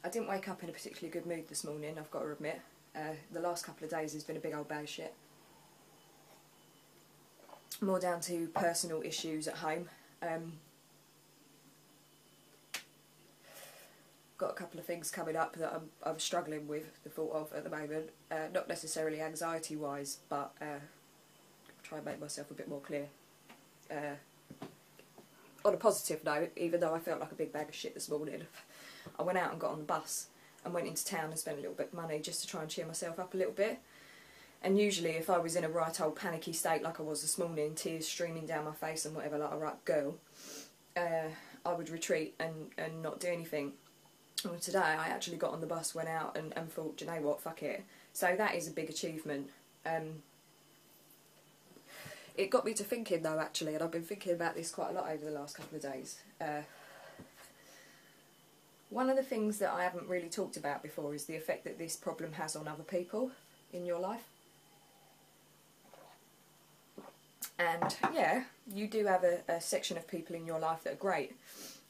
I didn't wake up in a particularly good mood this morning, I've got to admit. The last couple of days has been a big old bag of shit. More down to personal issues at home. Got a couple of things coming up that I'm struggling with the thought of at the moment. Not necessarily anxiety wise, but try and make myself a bit more clear. On a positive note, even though I felt like a big bag of shit this morning, I went out and got on the bus and went into town and spent a little bit of money just to try and cheer myself up a little bit. And usually if I was in a right old panicky state like I was this morning, tears streaming down my face and whatever, like a right girl, I would retreat and not do anything. Well, today I actually got on the bus, went out and thought, do you know what, fuck it. So that is a big achievement. It got me to thinking though, actually, and I've been thinking about this quite a lot over the last couple of days. One of the things that I haven't really talked about before is the effect that this problem has on other people in your life. And yeah, you do have a section of people in your life that are great.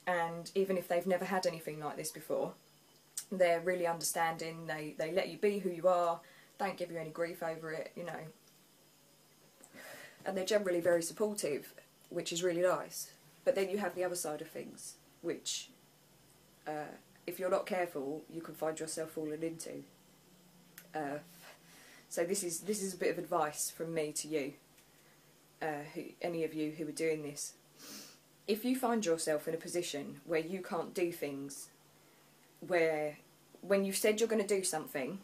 And even if they've never had anything like this before, they're really understanding, they let you be who you are, don't give you any grief over it, you know. And they're generally very supportive, which is really nice. But then you have the other side of things, which, if you're not careful, you can find yourself falling into. So this is a bit of advice from me to you, any of you who are doing this. If you find yourself in a position where you can't do things, where when you've said you're going to do something,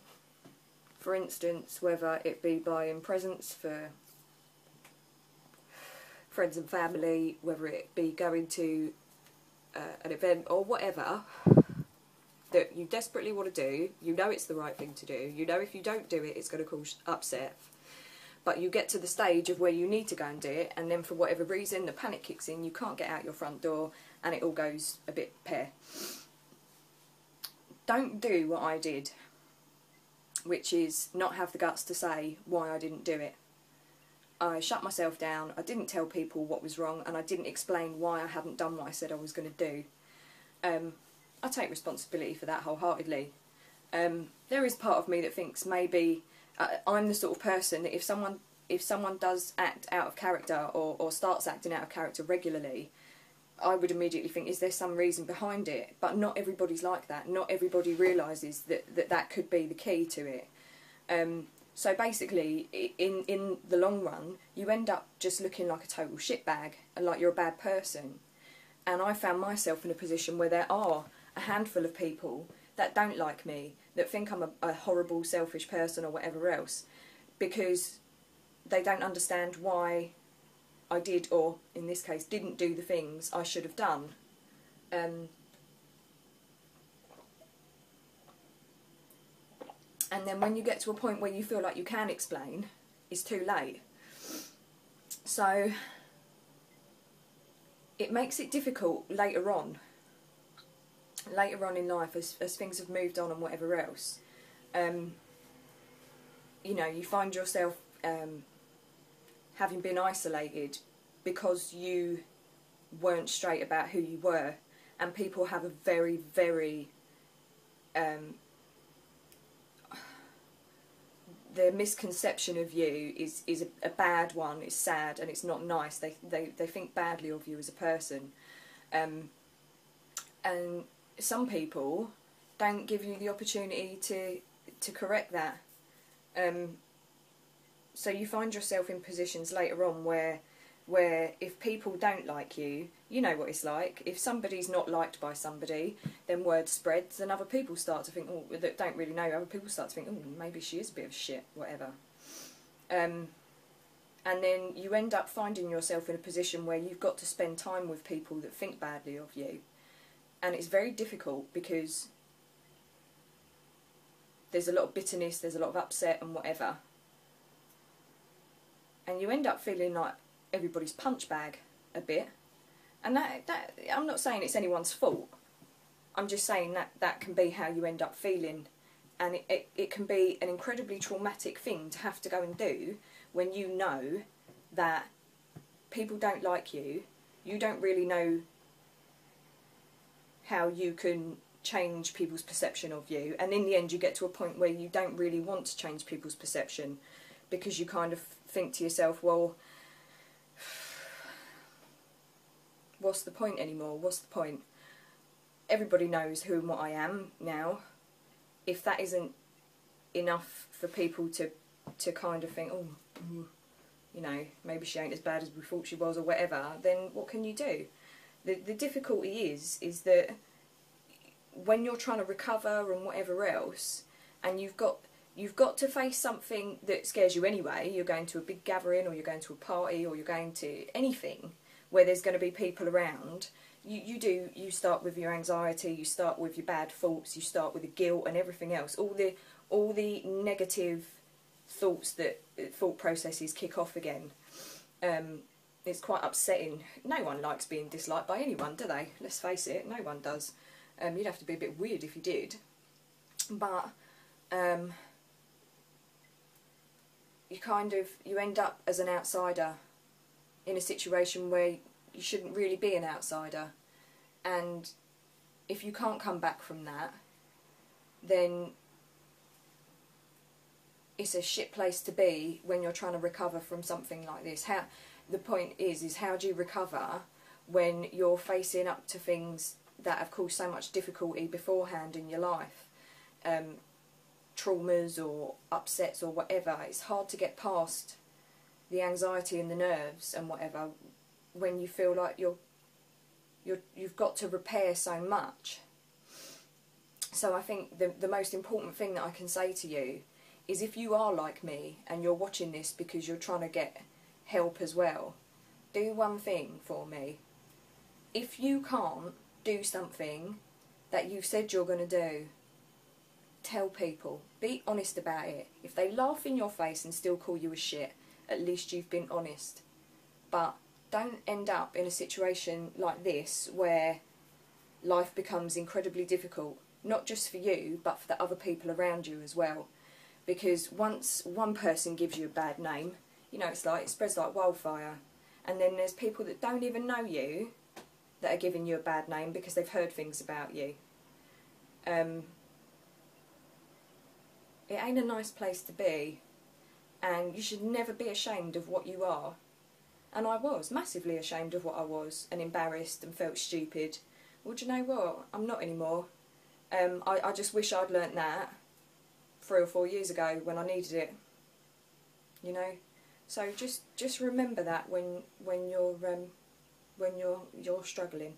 for instance, whether it be buying presents for friends and family, whether it be going to an event or whatever, that you desperately want to do, you know it's the right thing to do, you know if you don't do it it's going to cause upset, but you get to the stage of where you need to go and do it, and then for whatever reason the panic kicks in, you can't get out your front door and it all goes a bit pear. Don't do what I did, which is not have the guts to say why I didn't do it. I shut myself down, I didn't tell people what was wrong, and I didn't explain why I hadn't done what I said I was going to do. I take responsibility for that wholeheartedly. There is part of me that thinks maybe I'm the sort of person that if someone does act out of character or starts acting out of character regularly, I would immediately think, is there some reason behind it? But not everybody's like that. Not everybody realises that could be the key to it. So basically, in the long run, you end up just looking like a total shitbag and like you're a bad person. And I found myself in a position where there are a handful of people that don't like me, that think I'm a horrible, selfish person or whatever else, because they don't understand why I did, or in this case, didn't do the things I should have done. And then when you get to a point where you feel like you can explain, it's too late. So it makes it difficult later on in life as things have moved on and whatever else. You know, you find yourself having been isolated because you weren't straight about who you were, and people have a very, very their misconception of you is a bad one. It's sad and it's not nice. They think badly of you as a person, and some people don't give you the opportunity to correct that. So you find yourself in positions later on where if people don't like you, you know what it's like. If somebody's not liked by somebody, then word spreads and other people start to think, oh, that don't really know, other people start to think, oh, maybe she is a bit of shit, whatever. And then you end up finding yourself in a position where you've got to spend time with people that think badly of you. And it's very difficult because there's a lot of bitterness, there's a lot of upset and whatever. And you end up feeling like everybody's punch bag a bit. And that I'm not saying it's anyone's fault. I'm just saying that can be how you end up feeling. And it can be an incredibly traumatic thing to have to go and do when you know that people don't like you. You don't really know how you can change people's perception of you, and in the end you get to a point where you don't really want to change people's perception, because you kind of think to yourself, well, what's the point anymore? What's the point? Everybody knows who and what I am now. If that isn't enough for people to kind of think, oh, you know, maybe she ain't as bad as we thought she was, or whatever, then what can you do? The difficulty is that when you're trying to recover and whatever else, and you've got to face something that scares you anyway. You're going to a big gathering, or you're going to a party, or you're going to anything where there's going to be people around. You start with your anxiety, you start with your bad thoughts, you start with the guilt and everything else. All the negative thoughts, thought processes kick off again. It's quite upsetting. No one likes being disliked by anyone, do they? Let's face it, no one does. You'd have to be a bit weird if you did. But you end up as an outsider in a situation where you shouldn't really be an outsider. And if you can't come back from that, then it's a shit place to be when you're trying to recover from something like this. The point is how do you recover when you're facing up to things that have caused so much difficulty beforehand in your life? Traumas or upsets or whatever. It's hard to get past the anxiety and the nerves and whatever when you feel like you've got to repair so much. So I think the most important thing that I can say to you is, if you are like me and you're watching this because you're trying to get help as well, do one thing for me. If you can't do something that you've said you're going to do, tell people. Be honest about it. If they laugh in your face and still call you a shit, at least you've been honest. But don't end up in a situation like this where life becomes incredibly difficult, not just for you, but for the other people around you as well. Because once one person gives you a bad name, you know, it spreads like wildfire. And then there's people that don't even know you that are giving you a bad name because they've heard things about you. It ain't a nice place to be, and you should never be ashamed of what you are. And I was massively ashamed of what I was, and embarrassed and felt stupid. Well, do you know what? I'm not anymore. I just wish I'd learnt that 3 or 4 years ago when I needed it. You know, so just remember that when you're struggling.